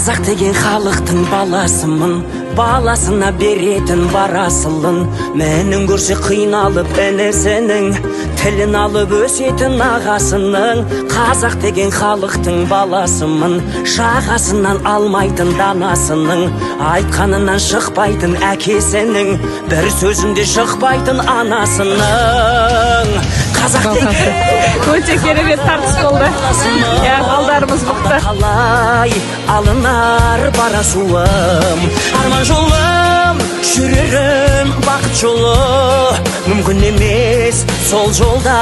Қазақ деген халықтың баласымын, баласына беретін барасылын. Менің көрсе қиналып інісінің, тілін алып өсетін ағасының. Қазақ деген халықтың баласымын, жағасынан алмайтын данасының, айтқанынан шықпайтын әкесінің, бір сөзінде шықпайтын анасының. Қазақ деген Өте керемет тартыс болды. Я балдарымыз мықты. Қалай алынар барасуым, арман жолым, жүрерім бақыт жолы. Мүмкін емес сол жолда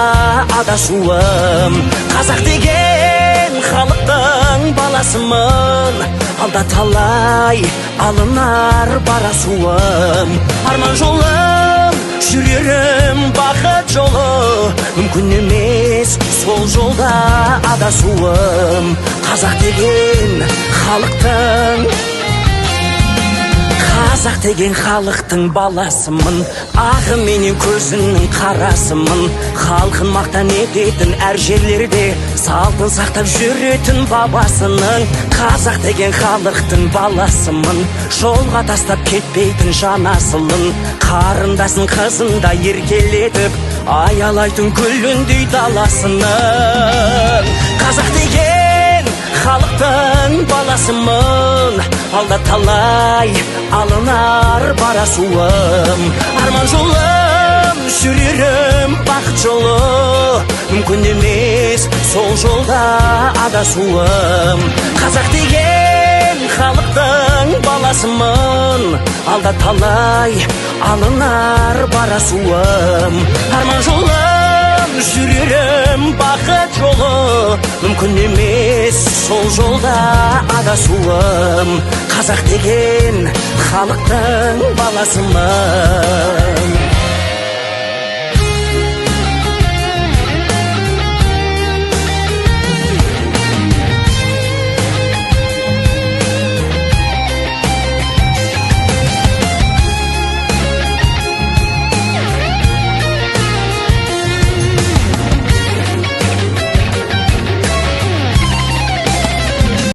адасуым. Қазақ деген халықтың баласымын, алда талай алынар барасуым. Арман жолым, жүрерім бақыт жолы. Мүмкін емес сол жолда адасуым. Қазақ деген халықтың, қазақ деген халықтың баласымын, ағы менен көзінің қарасымын. Халқын мақтан ететін әр жерлерде, салтын сақтап жүретін бабасының. Қазақ деген халықтың баласымын, жолға тастап кетпейтін жанасылын. Қарындасын қызында еркелетіп, аялайтын гүліндей даласының. Қазақ деген халықтың баласымын, алда талай алынар барасуым. Арман жолым, жүрерім бақыт жолы. Мүмкін емес сол жолда адасуым. Қазақ деген халықтың баласымын, алда талай алынар барасуым. Арман жолым, жүрерім бақыт жолы. Мүмкін емес сол жолда адасуым. Қазақ деген халықтың баласымын.